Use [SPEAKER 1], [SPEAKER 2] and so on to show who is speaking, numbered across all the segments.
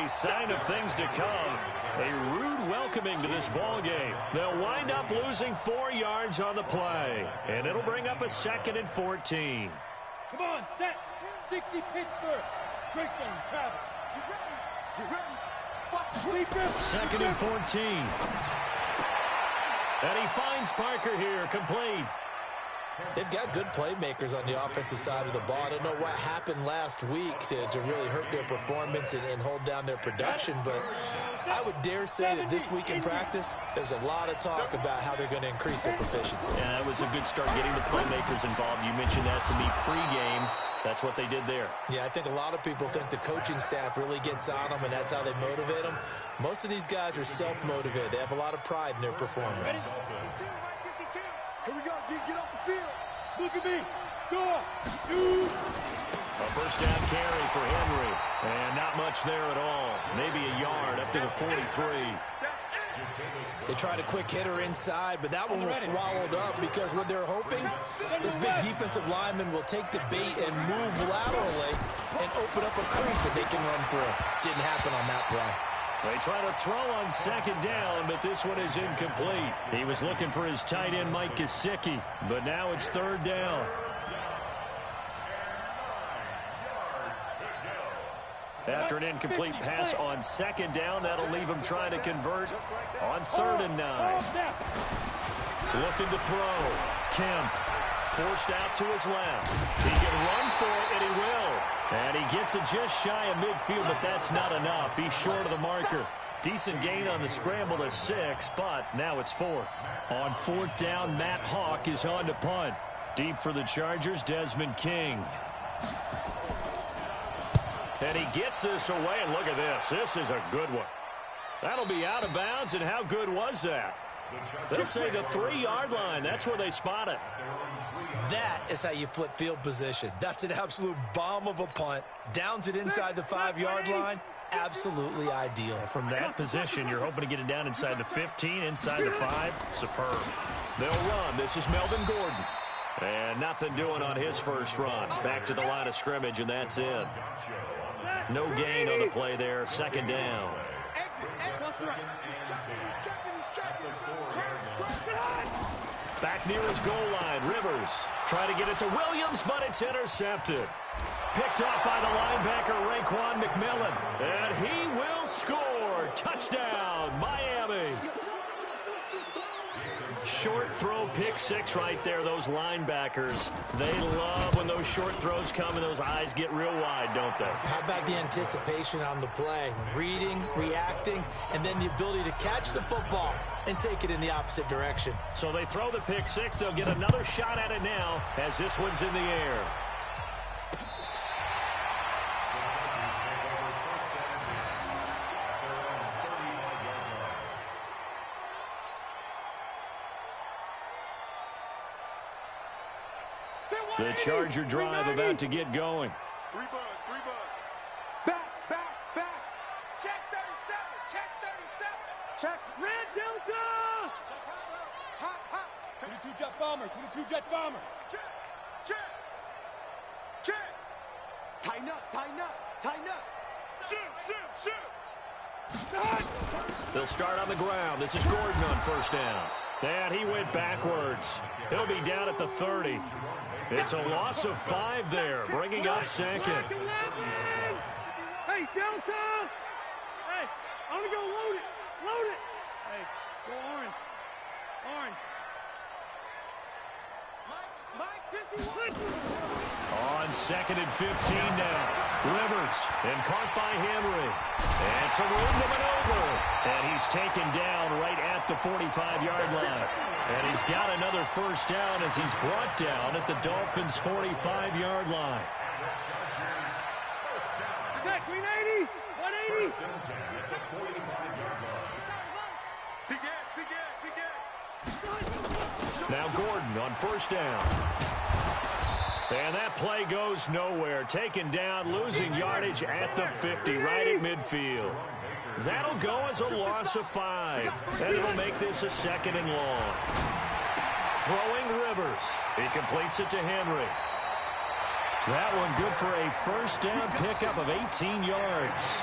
[SPEAKER 1] a sign of things to come. A rude welcoming to this ball game. They'll wind up losing 4 yards on the play, and it'll bring up a 2nd and 14.
[SPEAKER 2] Come on, set. 60 Pittsburgh. Greystone, travel. Get ready. Get ready.
[SPEAKER 1] 2nd and 14. And he finds Parker here, complete.
[SPEAKER 3] They've got good playmakers on the offensive side of the ball. I don't know what happened last week to really hurt their performance and hold down their production, but I would dare say that this week in practice, there's a lot of talk about how they're going to increase their proficiency.
[SPEAKER 1] Yeah, that was a good start getting the playmakers involved. You mentioned that to me pregame. That's what they did there.
[SPEAKER 3] Yeah, I think a lot of people think the coaching staff really gets on them, and that's how they motivate them. Most of these guys are self-motivated. They have a lot of pride in their performance.
[SPEAKER 2] Here we go, G. Get off the field. Look at me. Go. 2.
[SPEAKER 1] A first down carry for Henry. And not much there at all. Maybe a yard up to the 43.
[SPEAKER 3] They tried a quick hitter inside, but that one was swallowed up because what they're hoping, those big defensive linemen will take the bait and move laterally and open up a crease that they can run through. Didn't happen on that play.
[SPEAKER 1] They try to throw on 2nd down, but this one is incomplete. He was looking for his tight end, Mike Gesicki, but now it's 3rd down. After an incomplete pass on 2nd down, that'll leave him trying to convert on 3rd and 9. Looking to throw. Kemp forced out to his left. He can run for it, and he will. And he gets it just shy of midfield, but that's not enough. He's short of the marker. Decent gain on the scramble to 6, but now it's 4th. On 4th down, Matt Hawk is on to punt. Deep for the Chargers, Desmond King. And he gets this away, and look at this. This is a good one. That'll be out of bounds, and how good was that? They'll say the 3-yard line. That's where they spot it.
[SPEAKER 3] That is how you flip field position. That's an absolute bomb of a punt. Downs it inside the 5-yard line. Absolutely ideal.
[SPEAKER 1] From that position, you're hoping to get it down inside the 15, inside the 5. Superb. They'll run. This is Melvin Gordon. And nothing doing on his first run. Back to the line of scrimmage, and that's it. No gain on the play there. 2nd down. Back near his goal line, Rivers trying to get it to Williams, but it's intercepted. Picked off by the linebacker, Raekwon McMillan. And he will score. Touchdown, Miami. Short throw, pick 6 right there, those linebackers. They love when those short throws come and those eyes get real wide, don't they?
[SPEAKER 3] How about the anticipation on the play? Reading, reacting, and then the ability to catch the football and take it in the opposite direction.
[SPEAKER 1] So they throw the pick 6. They'll get another shot at it now as this one's in the air. The Charger drive about to get going.
[SPEAKER 2] 3 bucks. Back. Check 37. Check red delta. Hot. 22 jet bomber. Check. Tighten up. Shoot.
[SPEAKER 1] They'll start on the ground. This is Gordon on first down. And he went backwards. He'll be down at the 30. It's a loss of 5 there, bringing up 2nd.
[SPEAKER 2] Hey, Delta! Hey, I'm gonna go load it! Hey, go orange. Mike, 51!
[SPEAKER 1] On 2nd and 15 now. Rivers, and caught by Henry. And some room to maneuver. And he's taken down right at the 45-yard line. And he's got another first down as he's brought down at the Dolphins' 45-yard line.
[SPEAKER 2] Back, 380, 180.
[SPEAKER 1] Now Gordon on first down. And that play goes nowhere. Taken down, losing yardage at the 50, right at midfield. That'll go as a loss of 5. And it'll make this a 2nd and long. Throwing Rivers. He completes it to Henry. That one good for a first down pickup of 18 yards.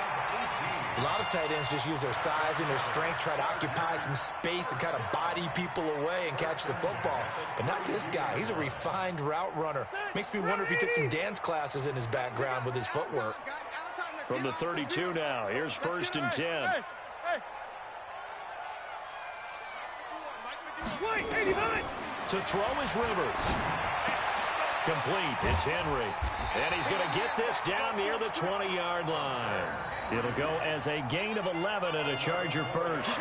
[SPEAKER 3] A lot of tight ends just use their size and their strength, try to occupy some space and kind of body people away and catch the football. But not this guy. He's a refined route runner. Makes me wonder if he took some dance classes in his background with his footwork.
[SPEAKER 1] From the 32 now, here's 1st and 10. To throw is Rivers. Complete. It's Henry. And he's going to get this down near the 20-yard line. It'll go as a gain of 11 and a Charger first.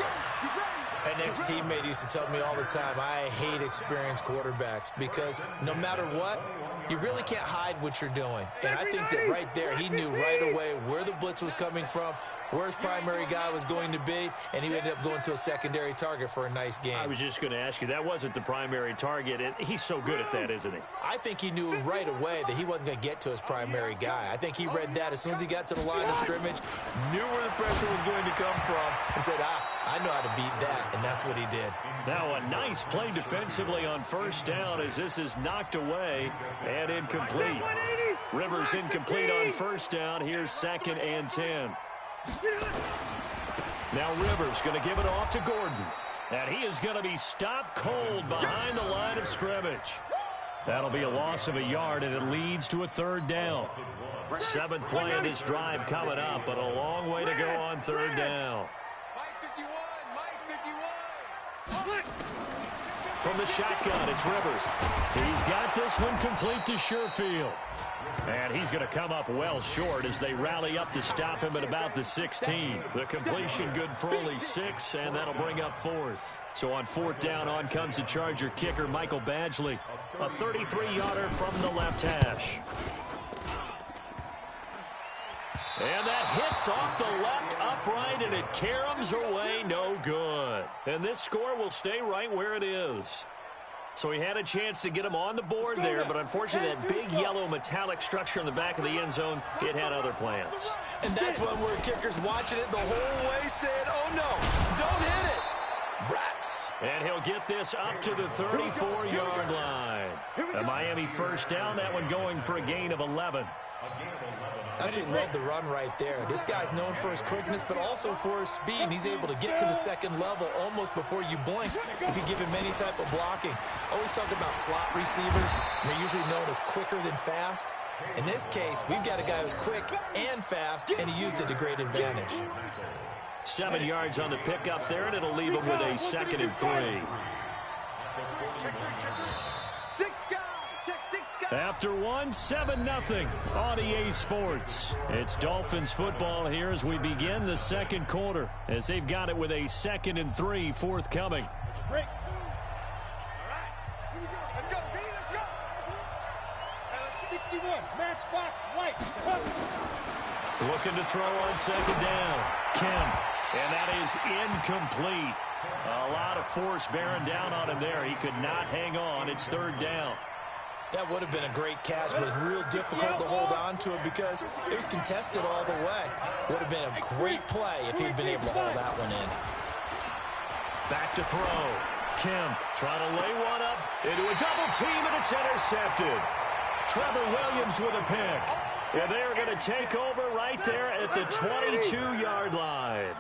[SPEAKER 3] An ex-teammate used to tell me all the time, I hate experienced quarterbacks because no matter what, you really can't hide what you're doing. And I think that right there, he knew right away where the blitz was coming from, where his primary guy was going to be, and he ended up going to a secondary target for a nice game.
[SPEAKER 1] I was just going to ask you, that wasn't the primary target, and he's so good at that, isn't he?
[SPEAKER 3] I think he knew right away that he wasn't going to get to his primary guy. I think he read that as soon as he got to the line of scrimmage, knew where the pressure was going to come from, and said, I know how to beat that, and that's what he did.
[SPEAKER 1] Now a nice play defensively on 1st down as this is knocked away and incomplete. Rivers incomplete on 1st down. Here's 2nd and 10. Now Rivers going to give it off to Gordon. And he is going to be stopped cold behind the line of scrimmage. That'll be a loss of a yard, and it leads to a 3rd down. 7th play of this drive coming up, but a long way to go on 3rd down. From the shotgun, it's Rivers. He's got this one complete to Sherfield. And he's going to come up well short as they rally up to stop him at about the 16. The completion good for only 6, and that'll bring up 4th. So on 4th down, on comes the Charger kicker, Michael Badgley. A 33-yarder from the left hash. And that hits off the left upright, and it caroms away no good. And this score will stay right where it is. So he had a chance to get him on the board there, but unfortunately that big yellow metallic structure in the back of the end zone, it had other plans.
[SPEAKER 3] And that's when we're kickers watching it the whole way saying, oh no, don't hit it. Rats.
[SPEAKER 1] And he'll get this up to the 34-yard line. A Miami 1st down, that one going for a gain of 11.
[SPEAKER 3] I actually love the run right there. This guy's known for his quickness, but also for his speed. And he's able to get to the 2nd level almost before you blink if you give him any type of blocking. Always talk about slot receivers. They're usually known as quicker than fast. In this case, we've got a guy who's quick and fast, and he used it to great advantage.
[SPEAKER 1] 7 yards on the pickup there, and it'll leave him with a 2nd and 3. After 7-0 on EA Sports. It's Dolphins football here as we begin the 2nd quarter, as they've got it with a 2nd and 3 forthcoming.
[SPEAKER 2] Break. All right, here we go. Let's go, B, let's go. 61, matchbox white.
[SPEAKER 1] Looking to throw on 2nd down. Kemp, and that is incomplete. A lot of force bearing down on him there. He could not hang on. It's 3rd down.
[SPEAKER 3] That would have been a great catch, but it's real difficult to hold on to it because it was contested all the way. Would have been a great play if he'd been able to hold that one in.
[SPEAKER 1] Back to throw. Kemp trying to lay one up into a double team, and it's intercepted. Trevor Williams with a pick. And they're going to take over right there at the 22-yard line.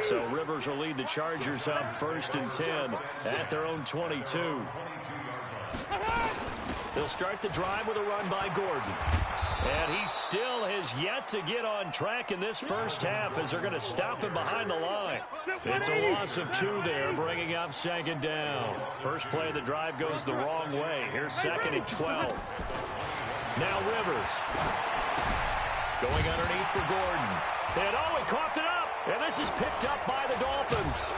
[SPEAKER 1] So Rivers will lead the Chargers up 1st and 10 at their own 22. They'll start the drive with a run by Gordon. And he still has yet to get on track in this first half as they're going to stop him behind the line. It's a loss of 2 there, bringing up 2nd down. First play of the drive goes the wrong way. Here's 2nd and 12. Now Rivers. Going underneath for Gordon. And he coughed it up. And this is picked up by the Dolphins.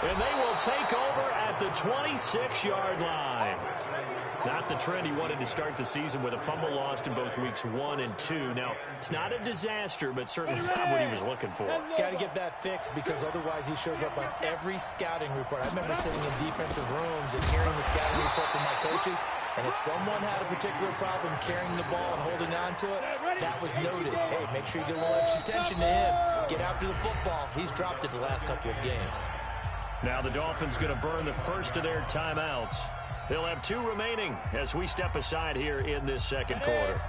[SPEAKER 1] And they will take over at the 26-yard line. Not the trend he wanted to start the season with a fumble lost in both weeks 1 and 2. Now, it's not a disaster, but certainly not what he was looking for.
[SPEAKER 3] Got to get that fixed because otherwise he shows up on every scouting report. I remember sitting in defensive rooms and hearing the scouting report from my coaches, and if someone had a particular problem carrying the ball and holding on to it, that was noted. Hey, make sure you get a little extra attention to him. Get after the football. He's dropped it the last couple of games.
[SPEAKER 1] Now the Dolphins going to burn the first of their timeouts. They'll have 2 remaining as we step aside here in this 2nd quarter.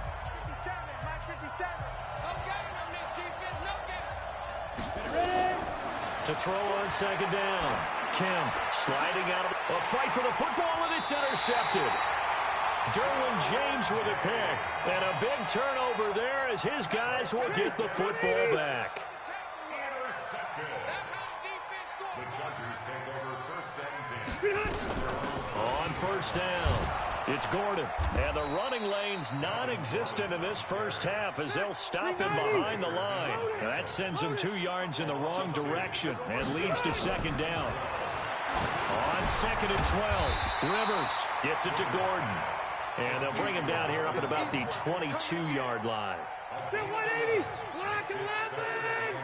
[SPEAKER 1] To throw on second down. Kemp sliding out of a fight for the football, and it's intercepted. Derwin James with a pick. And a big turnover there as his guys will get the football back.
[SPEAKER 4] The Chargers take over first and 10.
[SPEAKER 1] On first down, it's Gordon. And the running lane's non-existent in this first half as they'll stop him behind the line. And that sends him 2 yards in the wrong direction and leads to second down. On second and 12, Rivers gets it to Gordon. And they'll bring him down here up at about the 22-yard line.
[SPEAKER 2] 180, black and laughing.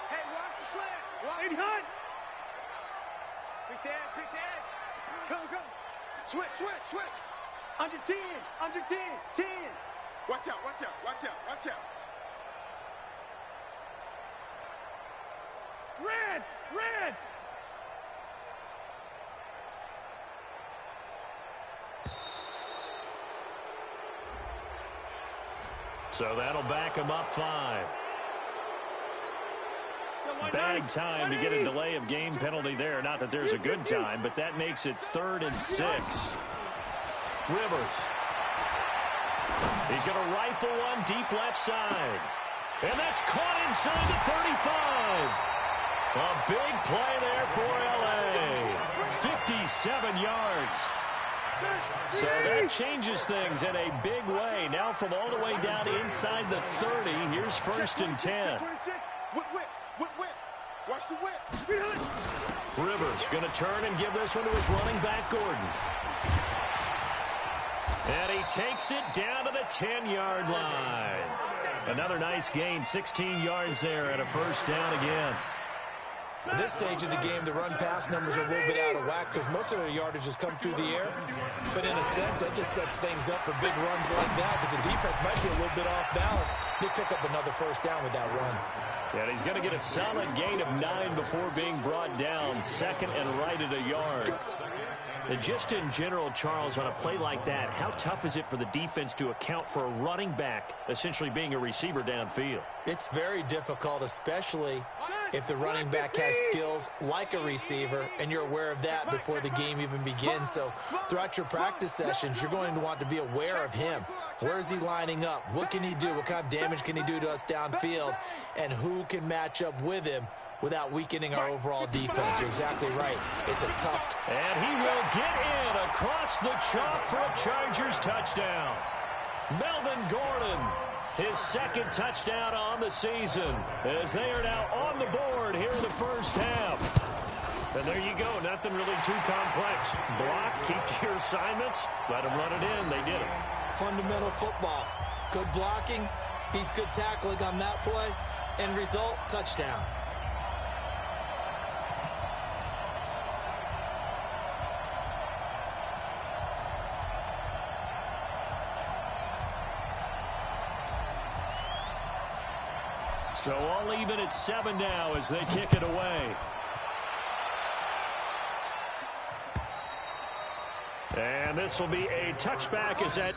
[SPEAKER 5] Hey, watch the slant.
[SPEAKER 2] 80 hot.
[SPEAKER 5] Pick the edge, pick the edge.
[SPEAKER 2] Go.
[SPEAKER 5] Switch. Under 10, 10. Watch out.
[SPEAKER 2] Red.
[SPEAKER 1] So that'll back him up 5. Bad time to get a delay of game penalty there. Not that there's a good time, but that makes it 3rd and 6. Rivers. He's going to rifle one deep left side. And that's caught inside the 35. A big play there for L.A. 57 yards. So that changes things in a big way. Now from all the way down inside the 30, here's 1st and 10.
[SPEAKER 5] Whip. Watch the whip.
[SPEAKER 1] Rivers going to turn and give this one to his running back, Gordon. And he takes it down to the 10-yard line. Another nice gain, 16 yards there and a first down again.
[SPEAKER 3] At this stage of the game, the run-pass numbers are a little bit out of whack because most of their yardage has come through the air. But in a sense, that just sets things up for big runs like that because the defense might be a little bit off balance. They pick up another first down with that run.
[SPEAKER 1] And he's going to get a solid gain of 9 before being brought down. 2nd and right at a yard. And just in general, Charles, on a play like that, how tough is it for the defense to account for a running back essentially being a receiver downfield?
[SPEAKER 3] It's very difficult, especially if the running back has skills like a receiver, and you're aware of that before the game even begins. So throughout your practice sessions, you're going to want to be aware of him. Where is he lining up? What can he do? What kind of damage can he do to us downfield? And who can match up with him without weakening our overall defense? You're exactly right. It's a tough.
[SPEAKER 1] And he will get in across the chalk for a Chargers touchdown. Melvin Gordon, his 2nd touchdown on the season, as they are now on the board here in the first half. And there you go, nothing really too complex. Block, keep to your assignments, let them run it in. They did it.
[SPEAKER 3] Fundamental football. Good blocking, beats good tackling on that play. End result, touchdown.
[SPEAKER 1] So all even at 7 now as they kick it away. And this will be a touchback as that...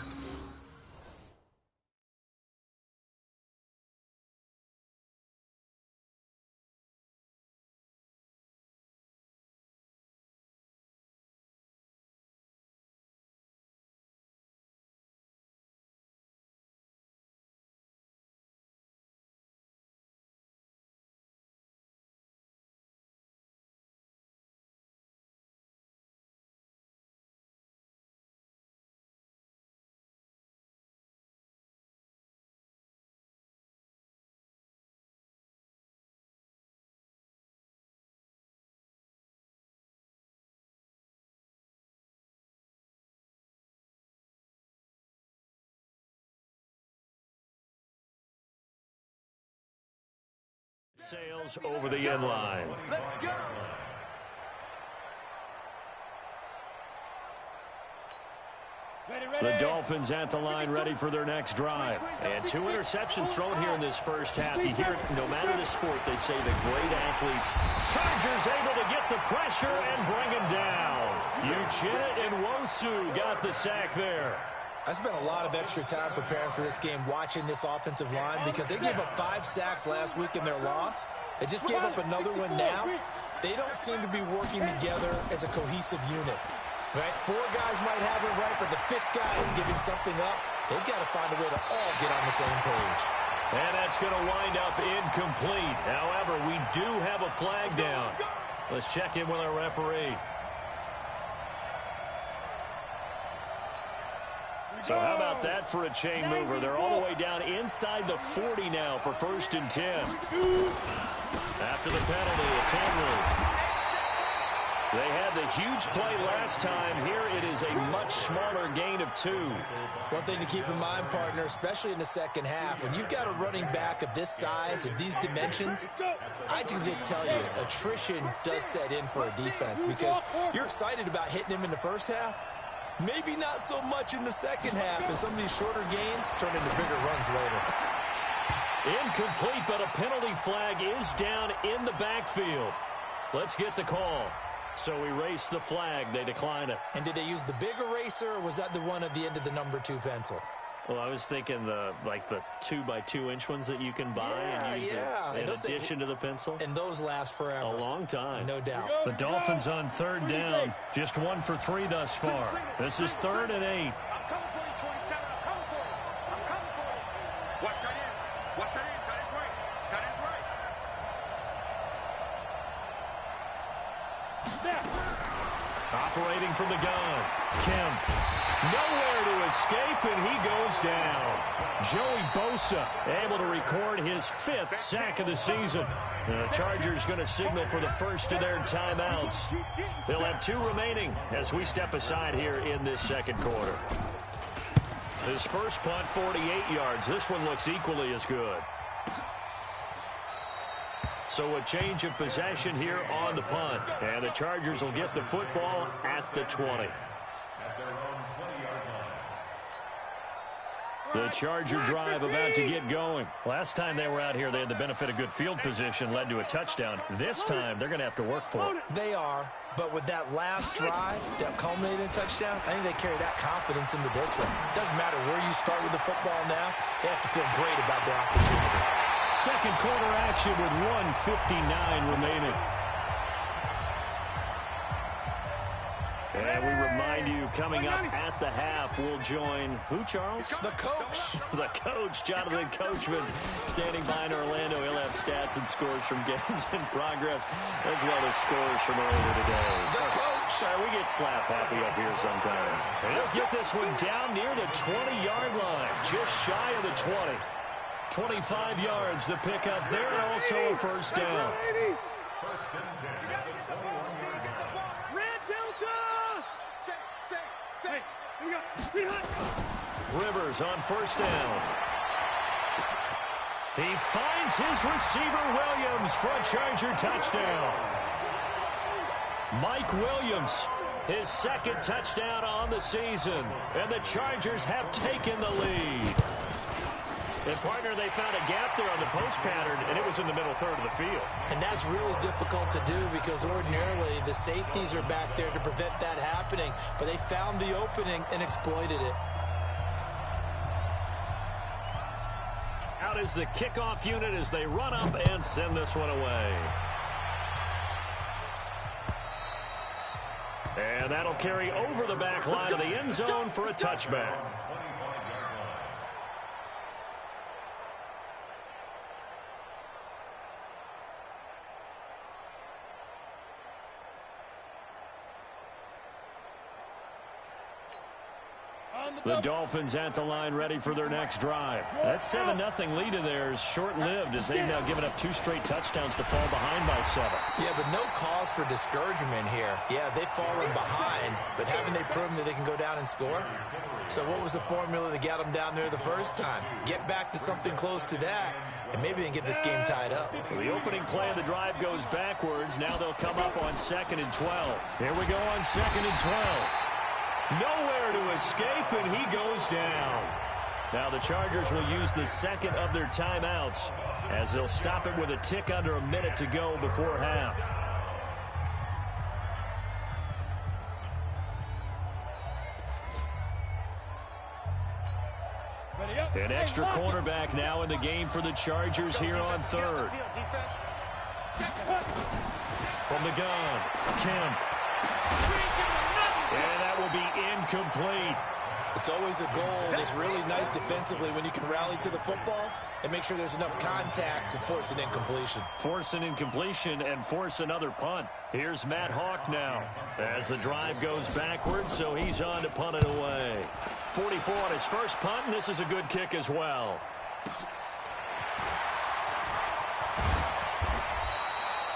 [SPEAKER 1] sails over the end line.
[SPEAKER 5] Let's go.
[SPEAKER 1] The Dolphins at the line ready for their next drive. And 2 interceptions thrown here in this first half. You hear it, no matter the sport, they say the great athletes. Chargers able to get the pressure and bring him down. Uchenna and Nwosu got the sack there.
[SPEAKER 3] I spent a lot of extra time preparing for this game watching this offensive line because they gave up 5 sacks last week in their loss. They just gave up another one now. They don't seem to be working together as a cohesive unit. Right? 4 guys might have it right, but the 5th guy is giving something up. They've got to find a way to all get on the same page.
[SPEAKER 1] And that's going to wind up incomplete. However, we do have a flag down. Let's check in with our referee. So how about that for a chain mover? They're all the way down inside the 40 now for 1st and 10. After the penalty, it's Henry. They had the huge play last time. Here it is a much smaller gain of 2.
[SPEAKER 3] One thing to keep in mind, partner, especially in the second half, when you've got a running back of this size and these dimensions, I can just tell you, attrition does set in for a defense because you're excited about hitting him in the first half. Maybe not so much in the second half, and some of these shorter gains turn into bigger runs later.
[SPEAKER 1] Incomplete, but a penalty flag is down in the backfield. Let's get the call. So erase the flag. They decline it.
[SPEAKER 3] And did they use the big eraser, or was that the one at the end of the number 2 pencil?
[SPEAKER 1] Well, I was thinking the 2x2-inch ones that you can buy and use in addition to the pencil.
[SPEAKER 3] And those last forever.
[SPEAKER 1] A long time.
[SPEAKER 3] No doubt.
[SPEAKER 1] The Dolphins on 3rd down. Just 1 for 3 thus far. This is 3rd and 8.
[SPEAKER 5] I'm coming for you, 27. I'm coming for you. I'm coming for you. Watch that in. Watch that in. Tight end's right. Tight end's right.
[SPEAKER 1] Operating from the gun. Kemp. Nowhere to escape, and he goes down. Joey Bosa able to record his 5th sack of the season. The Chargers going to signal for the first of their timeouts. They'll have 2 remaining as we step aside here in this second quarter. His first punt, 48 yards. This one looks equally as good. So a change of possession here on the punt. And the Chargers will get the football at the 20. The Charger drive about to get going. Last time they were out here, they had the benefit of good field position, led to a touchdown. This time, they're going to have to work for it.
[SPEAKER 3] They are, but with that last drive that culminated in a touchdown, I think they carry that confidence into this one. Doesn't matter where you start with the football now, they have to feel great about their opportunity.
[SPEAKER 1] Second quarter action with 1:59 remaining. And we remind you, coming up at the half, we'll join who, Charles?
[SPEAKER 3] The coach.
[SPEAKER 1] The coach, Jonathan Coachman, standing by in Orlando. He'll have stats and scores from games in progress, as well as scores from earlier today.
[SPEAKER 3] The coach.
[SPEAKER 1] Sorry, we get slap happy up here sometimes. And he'll get this one down near the 20-yard line, just shy of the 20. 25 yards, the pickup there, also a first down.
[SPEAKER 4] First and 10 at the 21-yard line.
[SPEAKER 2] Red Delta!
[SPEAKER 1] Rivers on first down. He finds his receiver, Williams, for a Charger touchdown. Mike Williams, his 2nd touchdown on the season, and the Chargers have taken the lead. And, partner, they found a gap there on the post pattern, and it was in the middle third of the field.
[SPEAKER 3] And that's really difficult to do because ordinarily the safeties are back there to prevent that happening. But they found the opening and exploited it.
[SPEAKER 1] Out is the kickoff unit as they run up and send this one away. And that'll carry over the back line of the end zone for a touchback. The Dolphins at the line ready for their next drive. That 7-0 lead of theirs short-lived as they've now given up 2 straight touchdowns to fall behind by 7.
[SPEAKER 3] Yeah, but no cause for discouragement here. Yeah, they've fallen behind, but haven't they proven that they can go down and score? So what was the formula that got them down there the first time? Get back to something close to that, and maybe they can get this game tied up.
[SPEAKER 1] So the opening play of the drive goes backwards. Now they'll come up on 2nd and 12. Here we go on 2nd and 12. Nowhere to escape, and he goes down. Now the Chargers will use the 2nd of their timeouts as they'll stop it with a tick under a minute to go before half. An extra cornerback now in the game for the Chargers here on third. From the gun, Kemp. And that will be incomplete.
[SPEAKER 3] It's always a goal that's really nice defensively when you can rally to the football and make sure there's enough contact to force an incompletion.
[SPEAKER 1] Force an incompletion and force another punt. Here's Matt Hawk now as the drive goes backwards, so he's on to punt it away. 44 on his first punt, and this is a good kick as well.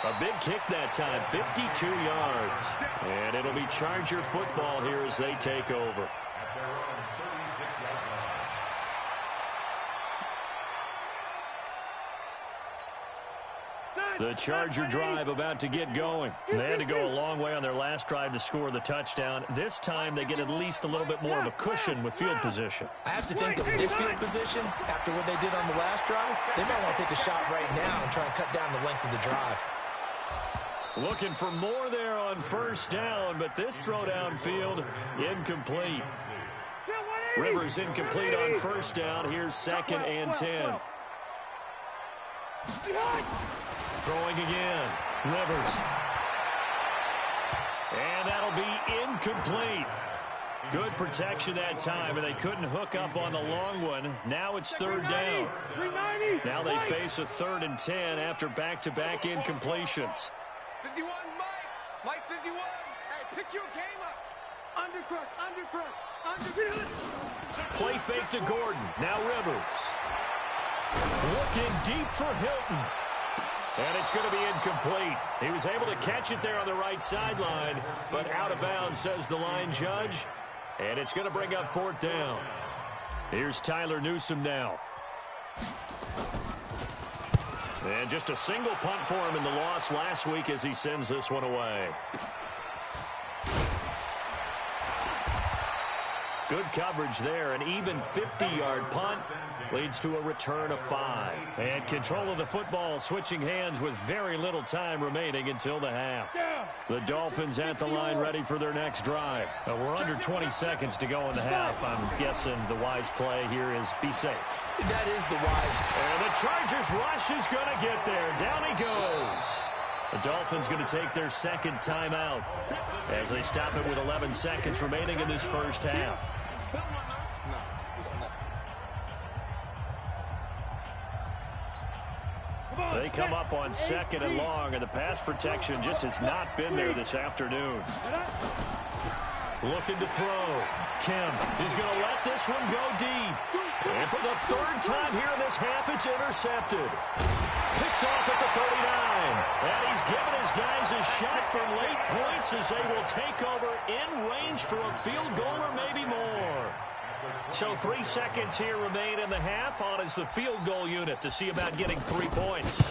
[SPEAKER 1] A big kick that time, 52 yards. And it'll be Charger football here as they take over. The Charger drive about to get going. They had to go a long way on their last drive to score the touchdown. This time they get at least a little bit more of a cushion with field position.
[SPEAKER 3] I have to think that with this field position, after what they did on the last drive, they might want to take a shot right now and try and cut down the length of the drive.
[SPEAKER 1] Looking for more there on first down, but this throw downfield incomplete. Rivers incomplete on first down. Here's 2nd and 10. Throwing again. Rivers. And that'll be incomplete. Good protection that time, and they couldn't hook up on the long one. Now it's 3rd down. Now they face a 3rd and 10 after back-to-back incompletions.
[SPEAKER 5] 51, Mike 51. Hey, pick your game up. Undercrush.
[SPEAKER 1] Play fake to Gordon. Now Rivers. Looking deep for Hilton. And it's going to be incomplete. He was able to catch it there on the right sideline, but out of bounds, says the line judge. And it's going to bring up 4th down. Here's Tyler Newsome now. And just a single punt for him in the loss last week as he sends this one away. Good coverage there. An even 50-yard punt leads to a return of 5. And control of the football switching hands with very little time remaining until the half. The Dolphins at the line ready for their next drive. We're under 20 seconds to go in the half. I'm guessing the wise play here is be safe.
[SPEAKER 3] That is the wise.
[SPEAKER 1] And the Chargers rush is going to get there. Down he goes. The Dolphins going to take their 2nd timeout as they stop it with 11 seconds remaining in this first half. They come up on 2nd and long, and the pass protection just has not been there this afternoon. Looking to throw. Kemp is going to let this one go deep. And for the 3rd time here in this half, it's intercepted. Picked off at the 39. And he's given his guys a shot for late points as they will take over in range for a field goal or maybe more. So 3 seconds here remain in the half. On is the field goal unit to see about getting 3 points.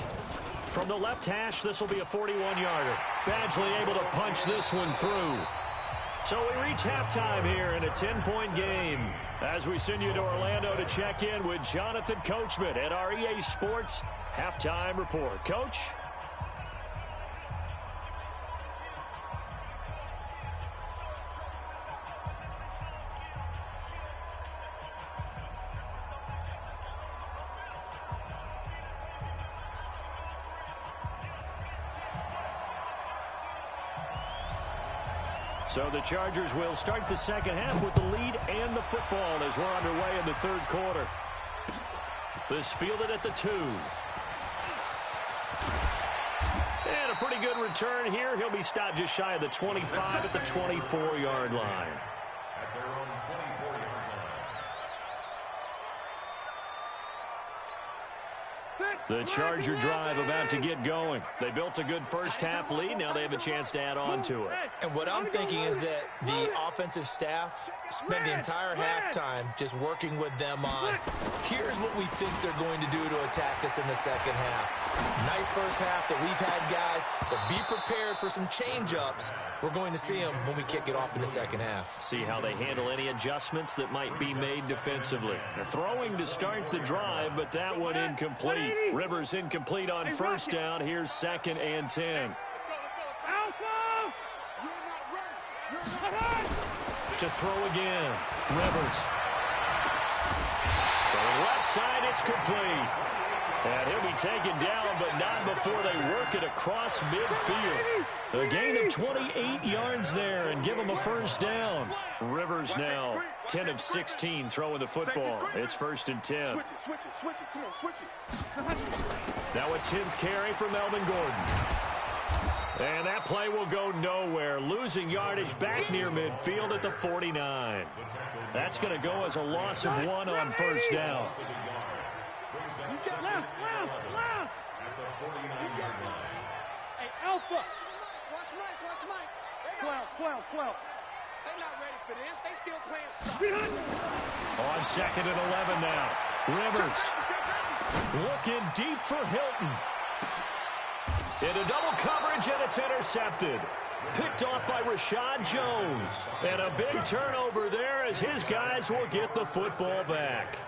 [SPEAKER 1] From the left hash, this will be a 41-yarder. Badgley able to punch this one through. So we reach halftime here in a 10-point game as we send you to Orlando to check in with Jonathan Coachman at our EA Sports Halftime Report. Coach? So the Chargers will start the second half with the lead and the football as we're underway in the 3rd quarter. This fielded at the 2. And a pretty good return here. He'll be stopped just shy of the 25 at the 24-yard line. The Charger drive about to get going. They built a good first half lead. Now they have a chance to add on to it.
[SPEAKER 3] And what I'm thinking is that the offensive staff spent the entire halftime just working with them on, here's what we think they're going to do to attack us in the second half. Nice first half that we've had, guys, but be prepared for some change-ups. We're going to see them when we kick it off in the second half.
[SPEAKER 1] See how they handle any adjustments that might be made defensively. They're throwing to start the drive, but that one incomplete. Rivers incomplete on first down. Here's 2nd and 10. To throw again. Rivers. Left side, it's complete. And he'll be taken down, but not before they work it across midfield. A gain of 28 yards there and give them a first down. Rivers now 10 of 16 throwing the football. It's 1st and 10.
[SPEAKER 5] Switch it. Come on, switch it.
[SPEAKER 1] Now a 10th carry for Melvin Gordon. And that play will go nowhere. Losing yardage back near midfield at the 49. That's going to go as a loss of 1 on first down.
[SPEAKER 2] Left. Hey, Alpha.
[SPEAKER 5] Watch Mike.
[SPEAKER 2] 12.
[SPEAKER 5] They're not ready for this. They still playing soccer.
[SPEAKER 1] On 2nd and 11 now. Rivers looking deep for Hilton. Into double coverage, and it's intercepted. Picked off by Rashad Jones. And a big turnover there as his guys will get the football back.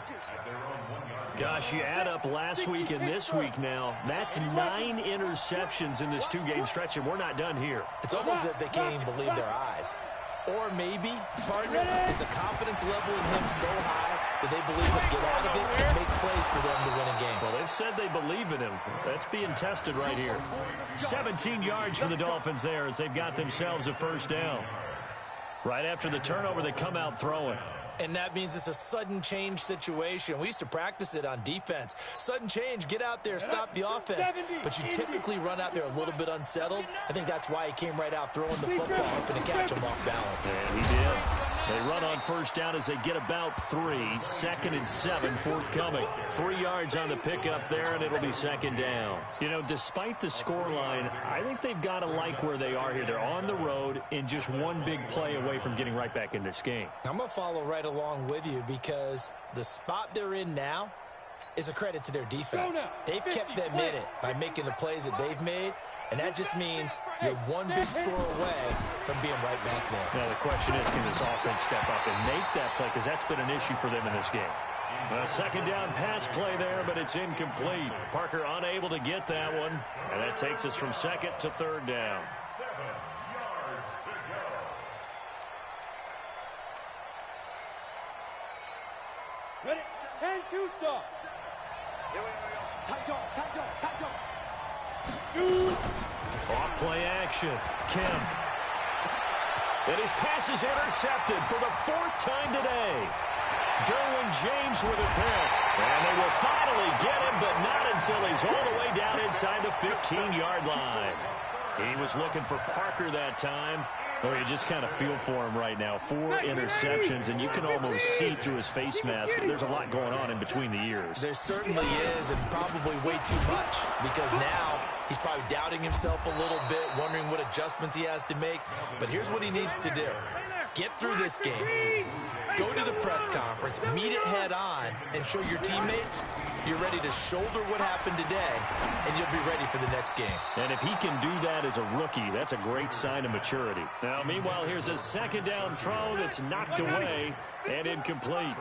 [SPEAKER 1] Gosh, you add up last week and this week now, that's 9 interceptions in this 2-game stretch, and we're not done here.
[SPEAKER 3] It's almost as if they can't even believe their eyes. Or maybe, partner, is the confidence level in him so high that they believe he'll get out of it and make plays for them to win a game.
[SPEAKER 1] Well, they've said they believe in him. That's being tested right here. 17 yards for the Dolphins there as they've got themselves a first down. Right after the turnover, they come out throwing.
[SPEAKER 3] And that means it's a sudden change situation. We used to practice it on defense. Sudden change, get out there, stop the offense. But you typically run out there a little bit unsettled. I think that's why he came right out throwing the football, hoping to catch him off balance.
[SPEAKER 1] And he did. They run on first down as they get about 3. 2nd and 7 forthcoming. 3 yards on the pickup there, and it'll be 2nd down. You know, despite the scoreline, I think they've got to like where they are here. They're on the road and just one big play away from getting right back in this game.
[SPEAKER 3] I'm going to follow right along with you because the spot they're in now is a credit to their defense. They've kept them in it by making the plays that they've made, and that just means you're one big score away from being right back there.
[SPEAKER 1] Now the question is, can this offense step up and make that play? Because that's been an issue for them in this game. A 2nd down pass play there, but it's incomplete. Parker unable to get that one, and that takes us from 2nd to 3rd down.
[SPEAKER 4] 7 yards to go.
[SPEAKER 2] Ready? 10-2 soft.
[SPEAKER 5] Tight dog.
[SPEAKER 2] Shoot.
[SPEAKER 1] Off play action. Kemp. And his pass is intercepted for the 4th time today. Derwin James with a pick. And they will finally get him, but not until he's all the way down inside the 15-yard line. He was looking for Parker that time. Oh, you just kind of feel for him right now. 4 interceptions, and you can almost see through his face mask. There's a lot going on in between the ears.
[SPEAKER 3] There certainly is, and probably way too much, because now he's probably doubting himself a little bit, wondering what adjustments he has to make. But here's what he needs to do. Get through this game, go to the press conference, meet it head on, and show your teammates you're ready to shoulder what happened today, and you'll be ready for the next game.
[SPEAKER 1] And if he can do that as a rookie, that's a great sign of maturity. Now, meanwhile, here's a 2nd down throw that's knocked away and incomplete.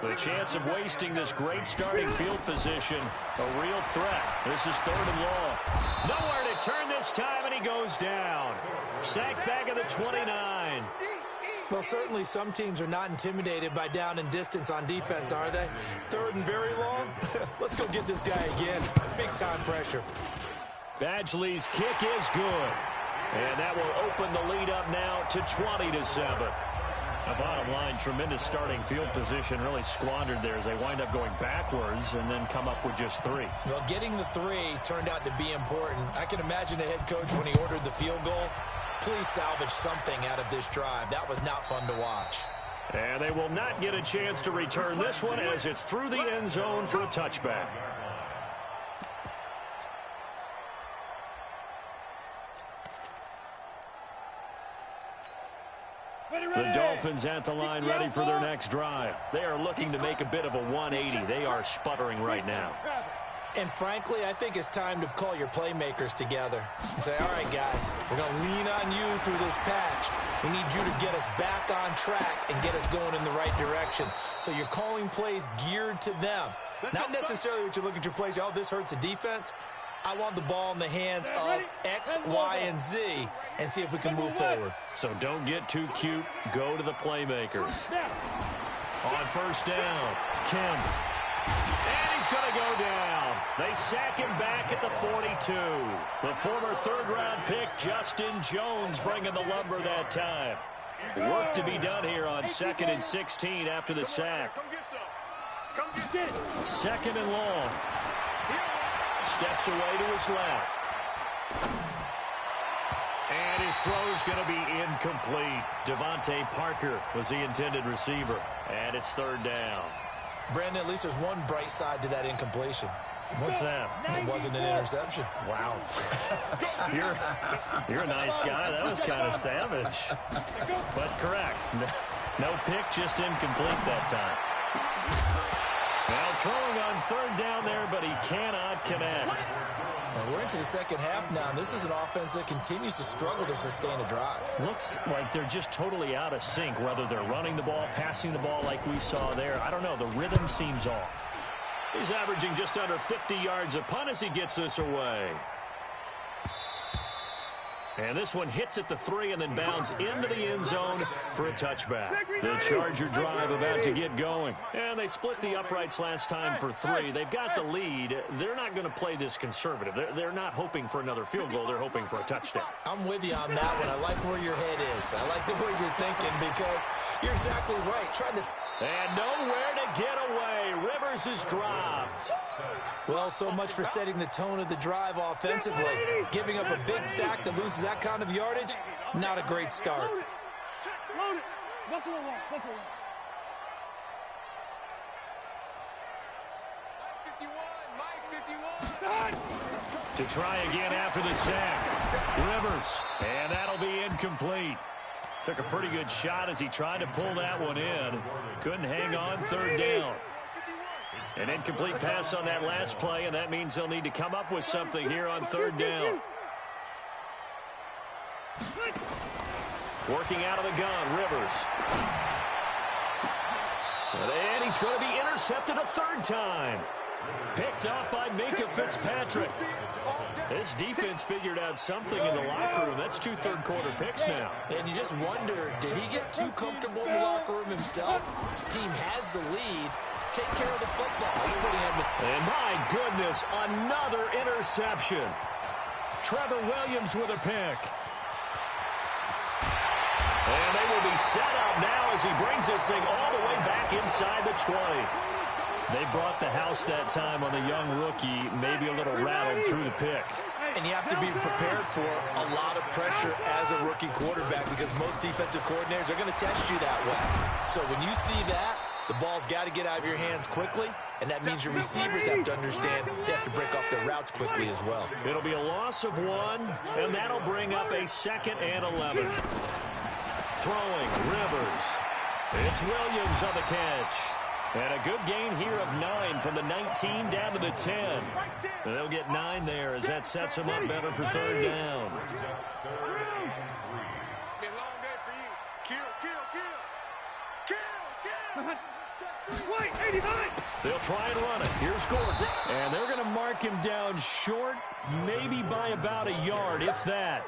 [SPEAKER 1] The chance of wasting this great starting field position, a real threat. This is 3rd and long. Nowhere to turn this time, and he goes down. Sacked back at the 29.
[SPEAKER 3] Well, certainly some teams are not intimidated by down and distance on defense, are they? 3rd and very long? Let's go get this guy again. Big-time pressure.
[SPEAKER 1] Badgley's kick is good. And that will open the lead up now to 20-7. The bottom line, tremendous starting field position, really squandered there as they wind up going backwards and then come up with just 3.
[SPEAKER 3] Well, getting the 3 turned out to be important. I can imagine the head coach when he ordered the field goal. Please salvage something out of this drive. That was not fun to watch.
[SPEAKER 1] And they will not get a chance to return this one as it's through the end zone for a touchback. The Dolphins at the line ready for their next drive. They are looking to make a bit of a 180. They are sputtering right now.
[SPEAKER 3] And frankly, I think it's time to call your playmakers together and say, all right, guys, we're going to lean on you through this patch. We need you to get us back on track and get us going in the right direction. So you're calling plays geared to them. Not necessarily what you look at your plays, oh, this hurts the defense. I want the ball in the hands of X, Y, and Z and see if we can move forward.
[SPEAKER 1] So don't get too cute. Go to the playmakers. On first down, Kemp. And he's going to go down. They sack him back at the 42. The former third-round pick, Justin Jones, bringing the lumber that time. Work to be done here on 2nd and 16 after the sack. Second and long. Steps away to his left. And his throw's going to be incomplete. Devontae Parker was the intended receiver. And it's third down.
[SPEAKER 3] Brandon, at least there's one bright side to that incompletion.
[SPEAKER 1] What's that?
[SPEAKER 3] It wasn't an interception.
[SPEAKER 1] Wow. You're a nice guy. That was kind of savage. But correct. No pick, just incomplete that time. Now throwing on third down there, but he cannot connect.
[SPEAKER 3] And we're into the second half now, and this is an offense that continues to struggle to sustain a drive.
[SPEAKER 1] Looks like they're just totally out of sync, whether they're running the ball, passing the ball like we saw there. I don't know. The rhythm seems off. He's averaging just under 50 yards a punt as he gets this away. And this one hits at the 3 and then bounds into the end zone for a touchback. The Charger drive about to get going. And they split the uprights last time for 3. They've got the lead. They're not going to play this conservative. They're not hoping for another field goal. They're hoping for a touchdown.
[SPEAKER 3] I'm with you on that one. I like where your head is. I like the way you're thinking because you're exactly right.
[SPEAKER 1] And nowhere to get away. Rivers is dropped.
[SPEAKER 3] Well, so much for setting the tone of the drive offensively. Giving up a big sack that loses that kind of yardage, not a great start.
[SPEAKER 1] To try again after the sack. Rivers, and that'll be incomplete. Took a pretty good shot as he tried to pull that one in. Couldn't hang on, third down. An incomplete pass on that last play, and that means they'll need to come up with something here on third down. Working out of the gun, Rivers. And he's going to be intercepted a third time. Picked up by Minkah Fitzpatrick. This defense figured out something in the locker room. That's 2 third-quarter picks now.
[SPEAKER 3] And you just wonder, did he get too comfortable in the locker room himself? His team has the lead. Take care of the football. He's putting him.
[SPEAKER 1] And my goodness, another interception. Trevor Williams with a pick. And they will be set up now as he brings this thing all the way back inside the 20. They brought the house that time on the young rookie, maybe a little rattled through the pick.
[SPEAKER 3] And you have to be prepared for a lot of pressure as a rookie quarterback because most defensive coordinators are going to test you that way. So when you see that, the ball's got to get out of your hands quickly, and that means your receivers have to understand they have to break off their routes quickly as well.
[SPEAKER 1] It'll be a loss of 1, and that'll bring up a 2nd and 11. Throwing, Rivers. It's Williams on the catch. And a good gain here of 9 from the 19 down to the 10. And they'll get 9 there as that sets them up better for third down. They'll try and run it. Here's Gordon. And they're going to mark him down short, maybe by about a yard, if that.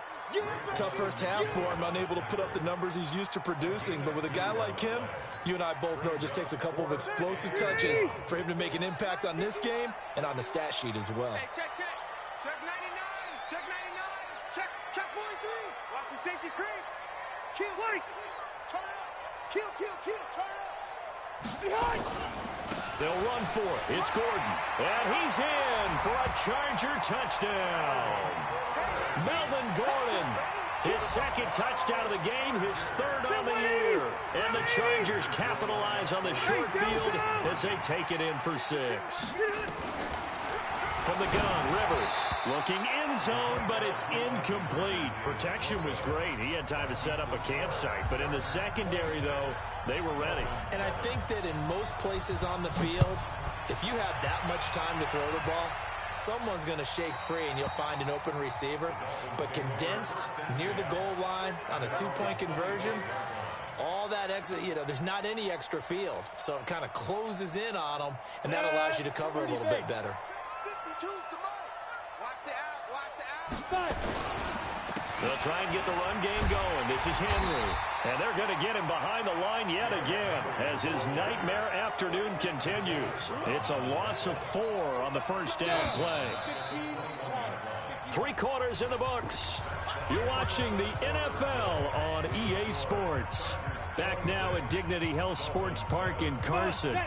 [SPEAKER 3] Tough first half for him, unable to put up the numbers he's used to producing. But with a guy like him, you and I both know it just takes a couple of explosive touches for him to make an impact on this game and on the stat sheet as well.
[SPEAKER 5] Hey, check. Check 99. Check 99. Check 43. Watch the safety creep. Kill. Turn up. Kill. Turn up.
[SPEAKER 2] Behind.
[SPEAKER 1] They'll run for it. It's Gordon. And he's in for a Charger touchdown. Melvin Gordon, his 2nd touchdown of the game, his 3rd on the year. And the Chargers capitalize on the short field as they take it in for 6. From the gun, Rivers looking end zone, but it's incomplete. Protection was great. He had time to set up a campsite. But in the secondary, though, they were ready.
[SPEAKER 3] And I think that in most places on the field, if you have that much time to throw the ball, someone's going to shake free and you'll find an open receiver. But condensed near the goal line on a 2-point conversion, all that extra, there's not any extra field. So it kind of closes in on them, and that allows you to cover a little bit better.
[SPEAKER 1] They'll try and get the run game going. This is Henry. And they're going to get him behind the line yet again as his nightmare afternoon continues. It's a loss of 4 on the first down play. 3 quarters in the books. You're watching the NFL on EA Sports. Back now at Dignity Health Sports Park in Carson.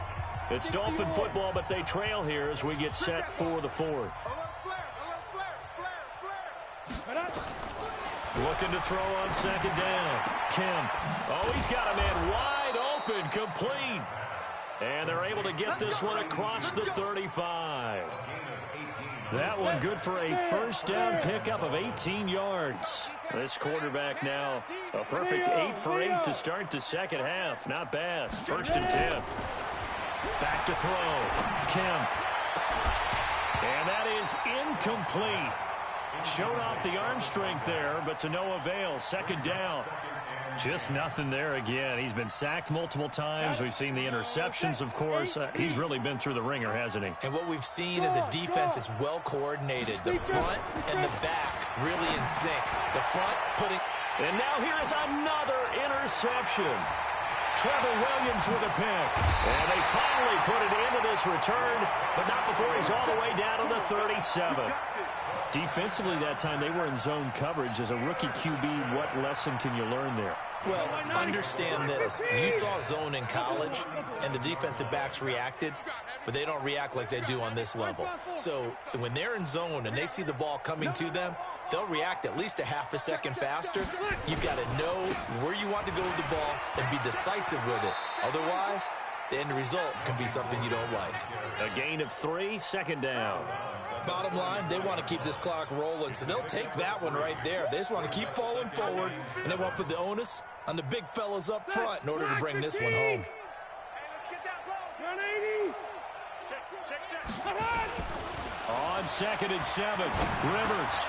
[SPEAKER 1] It's Dolphin football, but they trail here as we get set for the 4th. Looking to throw on second down. Kemp. Oh, he's got a man wide open, complete. And they're able to get this one across the 35. That one good for a first down pickup of 18 yards. This quarterback now a perfect 8 for 8 to start the second half. Not bad. 1st and 10. Back to throw. Kemp. And that is incomplete. Showed off the arm strength there, but to no avail. 2nd down. Just nothing there again. He's been sacked multiple times. We've seen the interceptions, of course. He's really been through the ringer, hasn't he?
[SPEAKER 3] And what we've seen is a defense that's well coordinated. The front and the back really in sync. The front putting...
[SPEAKER 1] And now here is another interception. Trevor Williams with a pick. And they finally put it into this return, but not before he's all the way down to the 37. Defensively that time, they were in zone coverage. As a rookie QB, what lesson can you learn there?
[SPEAKER 3] Well, understand this. You saw zone in college, and the defensive backs reacted, but they don't react like they do on this level. So when they're in zone and they see the ball coming to them, they'll react at least a half a second faster. You've got to know where you want to go with the ball and be decisive with it. Otherwise, the end result can be something you don't like.
[SPEAKER 1] A gain of 3, 2nd down.
[SPEAKER 3] Bottom line, they want to keep this clock rolling, so they'll take that one right there. They just want to keep falling forward, and they want to put the onus on the big fellas up front in order to bring this one home.
[SPEAKER 1] On 2nd and 7, Rivers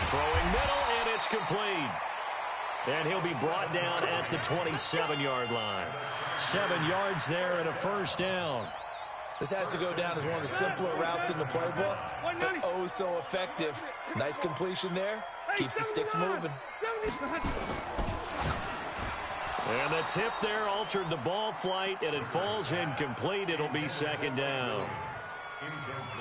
[SPEAKER 1] throwing middle, and it's complete. And he'll be brought down at the 27-yard line. 7 yards there and a first down.
[SPEAKER 3] This has to go down as one of the simpler routes in the playbook, but oh so effective. Nice completion there. Keeps the sticks moving.
[SPEAKER 1] And the tip there altered the ball flight, and it falls incomplete. It'll be 2nd down.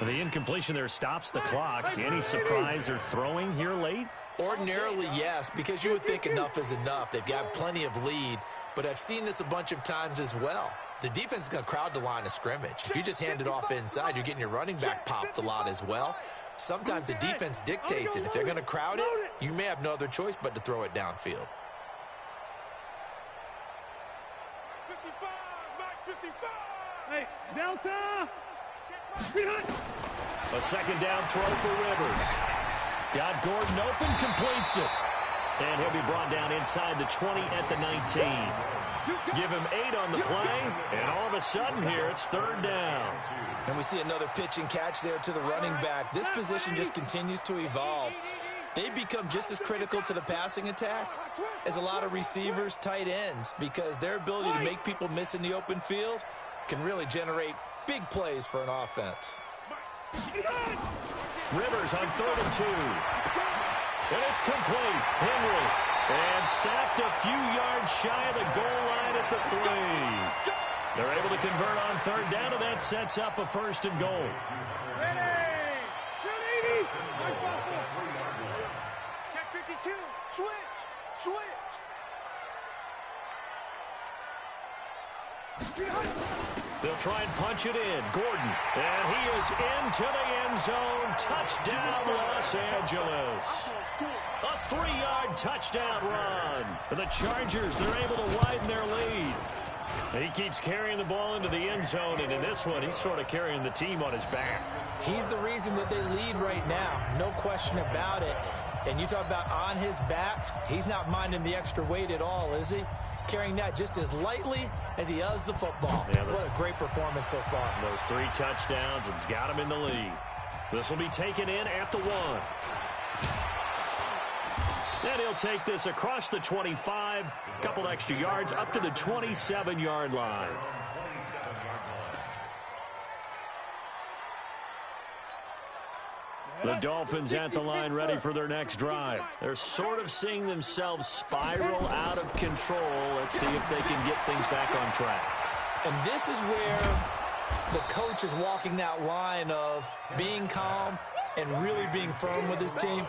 [SPEAKER 1] The incompletion there stops the clock. Any surprise they're throwing here late?
[SPEAKER 3] Ordinarily, yes, because you would think enough is enough. They've got plenty of lead, but I've seen this a bunch of times as well. The defense is going to crowd the line of scrimmage. If you just hand it off inside, you're getting your running back popped a lot as well. Sometimes the defense dictates it. If they're going to crowd it, you may have no other choice but to throw it downfield.
[SPEAKER 5] 55, Mike 55.
[SPEAKER 2] Hey, Delta.
[SPEAKER 1] A 2nd down throw for Rivers. Got Gordon open, completes it. And he'll be brought down inside the 20 at the 19. Give him 8 on the play, and all of a sudden here it's 3rd down.
[SPEAKER 3] And we see another pitch and catch there to the running back. This position just continues to evolve. They become just as critical to the passing attack as a lot of receivers, tight ends, because their ability to make people miss in the open field can really generate big plays for an offense.
[SPEAKER 1] Rivers on 3rd and 2. And it's complete. Henry. And stopped a few yards shy of the goal line at the 3. They're able to convert on 3rd down, and that sets up a 1st and goal.
[SPEAKER 5] Check 52. Switch.
[SPEAKER 1] They'll try and punch it in. Gordon. And he is into the end zone. Touchdown, Los Angeles. A 3-yard touchdown run. For the Chargers, they're able to widen their lead. And he keeps carrying the ball into the end zone, and in this one, he's sort of carrying the team on his back.
[SPEAKER 3] He's the reason that they lead right now. No question about it. And you talk about on his back, he's not minding the extra weight at all, is he? Carrying that just as lightly as he does the football. Yeah, what a great performance so far.
[SPEAKER 1] Those 3 touchdowns, it's got him in the lead. This will be taken in at the 1. And he'll take this across the 25, a couple extra yards, up to the 27-yard line. The Dolphins at the line ready for their next drive. They're sort of seeing themselves spiral out of control. Let's see if they can get things back on track.
[SPEAKER 3] And this is where the coach is walking that line of being calm and really being firm with his team.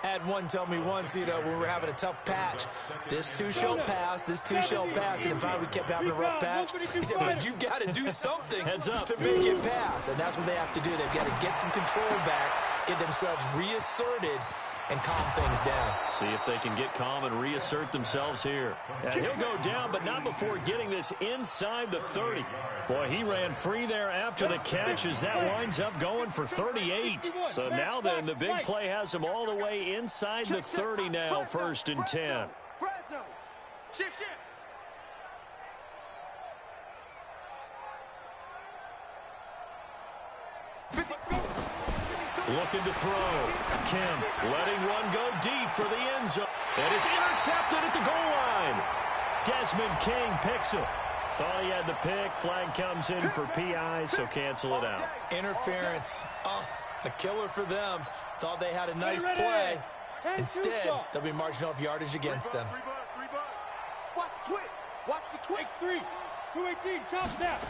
[SPEAKER 3] I had one tell me once, when we were having a tough patch, this too shall pass, this too shall pass. And finally we kept having a rough patch. He said, but you got to do something to make it pass. And that's what they have to do. They've got to get some control back, get themselves reasserted, and calm things down.
[SPEAKER 1] See if they can get calm and reassert themselves here. And he'll go down, but not before getting this inside the 30. Boy, he ran free there after the catch as that winds up going for 38. So now then, the big play has him all the way inside the 30 now, 1st and 10.
[SPEAKER 5] Shift.
[SPEAKER 1] Looking to throw. Kemp letting one go deep for the end zone. And it's intercepted at the goal line. Desmond King picks it. Thought he had the pick. Flag comes in for PI, so cancel it out.
[SPEAKER 3] Interference. Oh, a killer for them. Thought they had a nice play. Instead, they'll be marching off yardage against them.
[SPEAKER 5] Watch the twitch. Watch the twitch.
[SPEAKER 2] 3, 218, chop snap.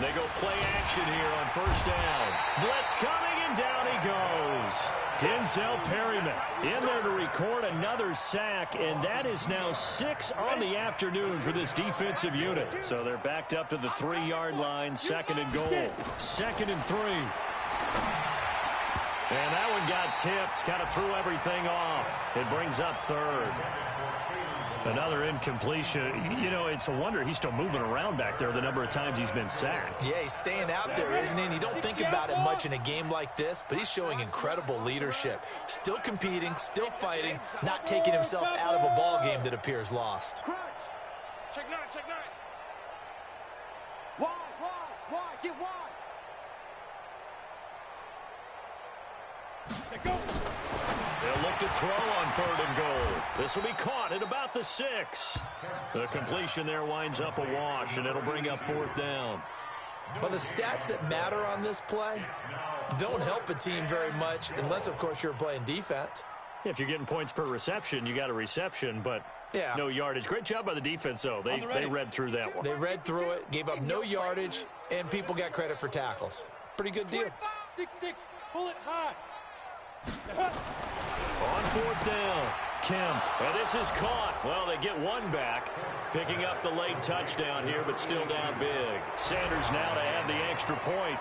[SPEAKER 1] They go play action here on 1st down. Blitz coming, and down he goes. Denzel Perryman in there to record another sack, and that is now 6 on the afternoon for this defensive unit. So they're backed up to the 3-yard line, 2nd and goal. 2nd and 3. And that one got tipped, kind of threw everything off. It brings up 3rd. Another incompletion. It's a wonder he's still moving around back there the number of times he's been sacked.
[SPEAKER 3] Yeah, he's staying out there, isn't he? And you don't think about it much in a game like this, but he's showing incredible leadership. Still competing, still fighting, not taking himself out of a ball game that appears lost.
[SPEAKER 5] Check 9. Wide, get wide.
[SPEAKER 1] They'll look to throw on 3rd and goal. This will be caught at about the 6. The completion there winds up a wash, and it'll bring up 4th down.
[SPEAKER 3] But the stats that matter on this play don't help a team very much, unless, of course, you're playing defense.
[SPEAKER 1] If you're getting points per reception, you got a reception, but no yardage. Great job by the defense, though. They read through that one.
[SPEAKER 3] They read through it, gave up no yardage, and people got credit for tackles. Pretty good deal.
[SPEAKER 2] 6-6, pull it high.
[SPEAKER 1] On 4th down, Kemp. Well, this is caught. Well, they get one back, picking up the late touchdown here, but still down big. Sanders now to add the extra point.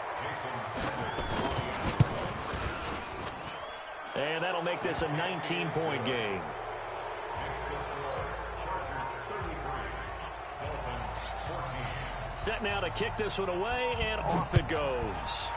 [SPEAKER 1] And that'll make this a 19-point game. Set now to kick this one away, and off it goes.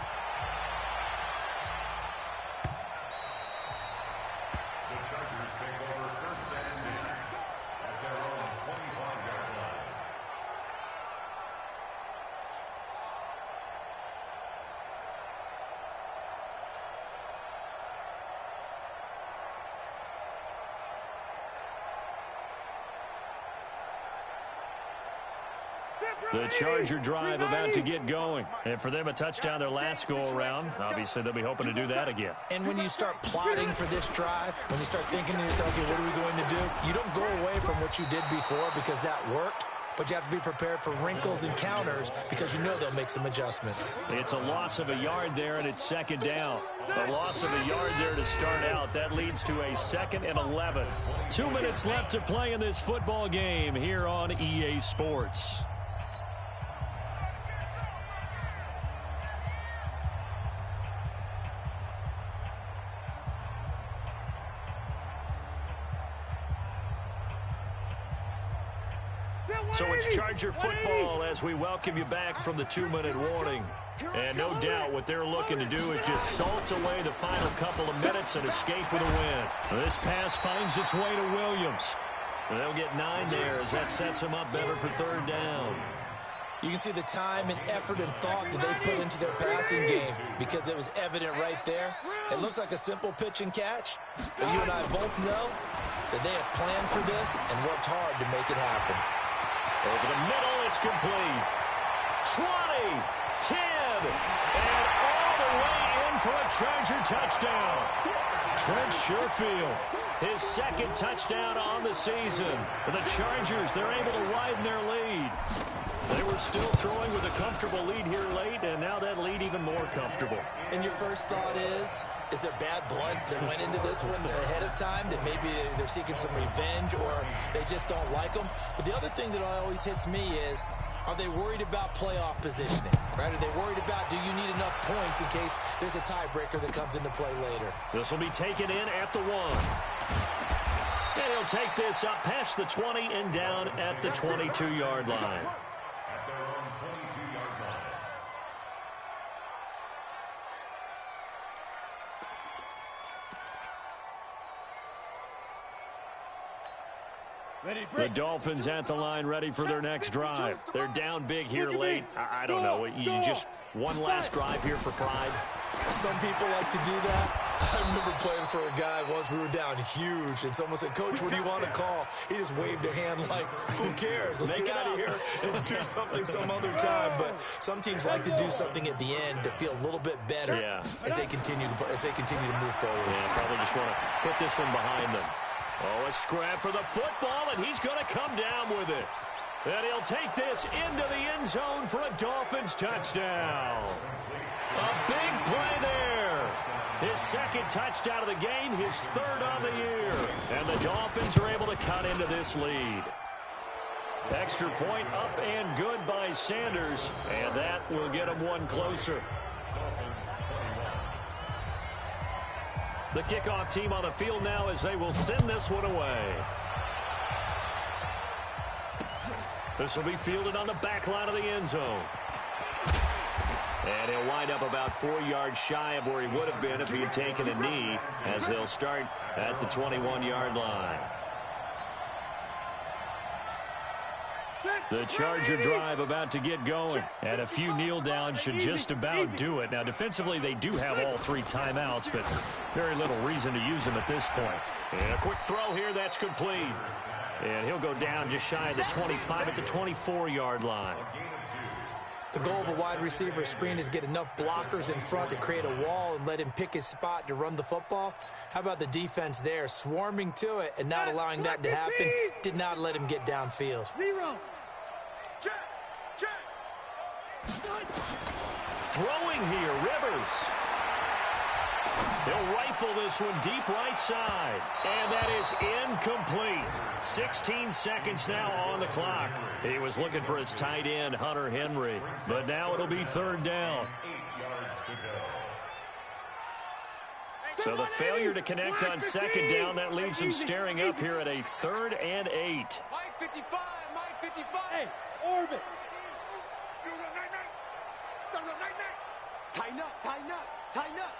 [SPEAKER 1] The Charger drive about to get going. And for them, a touchdown their last go-around. Obviously, they'll be hoping to do that again.
[SPEAKER 3] And when you start plotting for this drive, when you start thinking to yourself, okay, what are we going to do? You don't go away from what you did before because that worked. But you have to be prepared for wrinkles and counters because you know they'll make some adjustments.
[SPEAKER 1] It's a loss of a yard there, and it's 2nd down. A loss of a yard there to start out. That leads to a 2nd and 11. 2 minutes left to play in this football game here on EA Sports. So it's Charger football as we welcome you back from the 2-minute warning. And no doubt what they're looking to do is just salt away the final couple of minutes and escape with a win. This pass finds its way to Williams. They'll get 9 there as that sets them up better for 3rd down.
[SPEAKER 3] You can see the time and effort and thought that they put into their passing game because it was evident right there. It looks like a simple pitch and catch, but you and I both know that they have planned for this and worked hard to make it happen.
[SPEAKER 1] Over the middle, it's complete. 20, 10, and all the way in for a Charger touchdown. Trent Sherfield, his second touchdown on the season. The Chargers, they're able to widen their lead. They were still throwing with a comfortable lead here late, and now that lead even more comfortable.
[SPEAKER 3] And your first thought is there bad blood that went into this one ahead of time, that maybe they're seeking some revenge or they just don't like them? But the other thing that always hits me is, are they worried about playoff positioning? Right? Are they worried about, do you need enough points in case there's a tiebreaker that comes into play later?
[SPEAKER 1] This will be taken in at the 1. And he'll take this up past the 20 and down at the 22-yard line.
[SPEAKER 4] At their own 22-yard line.
[SPEAKER 1] The Dolphins at the line, ready for their next drive. They're down big here late. I don't know. You just one last drive here for pride.
[SPEAKER 3] Some people like to do that. I remember playing for a guy once. We were down huge, and someone said, "Coach, what do you want to call?" He just waved a hand like, "Who cares? Let's get out of here and do something some other time." But some teams like to do something at the end to feel a little bit better as they continue to move forward.
[SPEAKER 1] Yeah, probably just want to put this one behind them. Oh, a scrap for the football, and he's going to come down with it. And he'll take this into the end zone for a Dolphins touchdown. A big play there. His second touchdown of the game, his third on the year. And the Dolphins are able to cut into this lead. Extra point up and good by Sanders, and that will get him one closer. The kickoff team on the field now as they will send this one away. This will be fielded on the back line of the end zone. And he'll wind up about 4 yards shy of where he would have been if he had taken a knee, as they'll start at the 21-yard line. The Charger drive about to get going, and a few kneel downs should just about do it. Now, defensively, they do have all 3 timeouts, but very little reason to use them at this point. And a quick throw here, that's complete. And he'll go down just shy of the 25 at the 24-yard line.
[SPEAKER 3] The goal of a wide receiver screen is get enough blockers in front to create a wall and let him pick his spot to run the football. How about the defense there, swarming to it and not allowing that to happen? Did not let him get downfield.
[SPEAKER 1] Throwing here, Rivers. He'll rifle this one deep right side. And that is incomplete. 16 seconds now on the clock. He was looking for his tight end, Hunter Henry. But now it'll be third down.
[SPEAKER 4] 8 yards to go.
[SPEAKER 1] So the failure to connect on second down, that leaves him staring up here at a 3rd and 8.
[SPEAKER 5] Mike 55, Mike 55.
[SPEAKER 2] Hey, orbit.
[SPEAKER 5] Tighten up, tighten up, tighten up.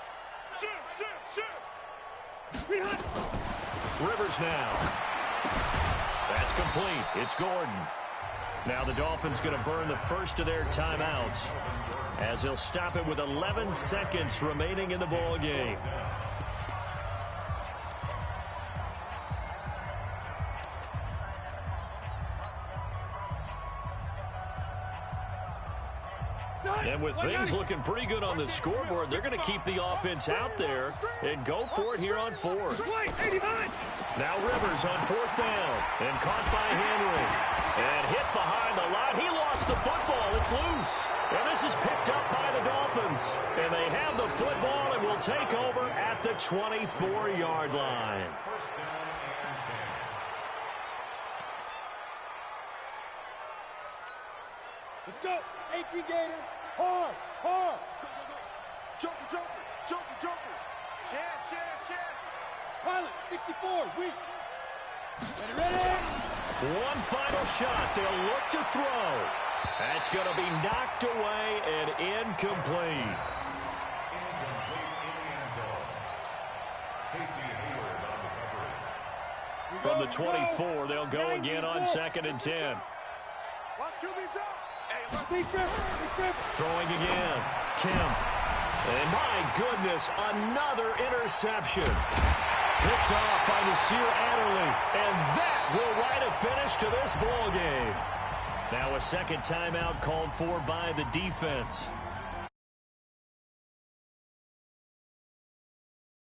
[SPEAKER 1] Rivers now. That's complete. It's Gordon. Now the Dolphins going to burn the first of their timeouts, as they'll stop it with 11 seconds remaining in the ball game. And with things looking pretty good on the scoreboard, they're going to keep the offense out there and go for it here on 4th. Now Rivers on 4th down and caught by Henry. And hit behind the line. He lost the football. It's loose. And this is picked up by the Dolphins. And they have the football and will take over at the 24-yard line.
[SPEAKER 2] Let's go. 18 Gator. Hard, hard.
[SPEAKER 5] Go, go, go. Joker, joker, joker, joker. Chance.
[SPEAKER 2] Pilot, 64, weak. Ready.
[SPEAKER 1] One final shot. They'll look to throw. That's going to be knocked away and incomplete. From the 24, they'll go again on 2nd and 10. Throwing again. Kemp. And my goodness, another interception. Picked off by Nasir Adderley. And that will write a finish to this ball game. Now a second timeout called for by the defense.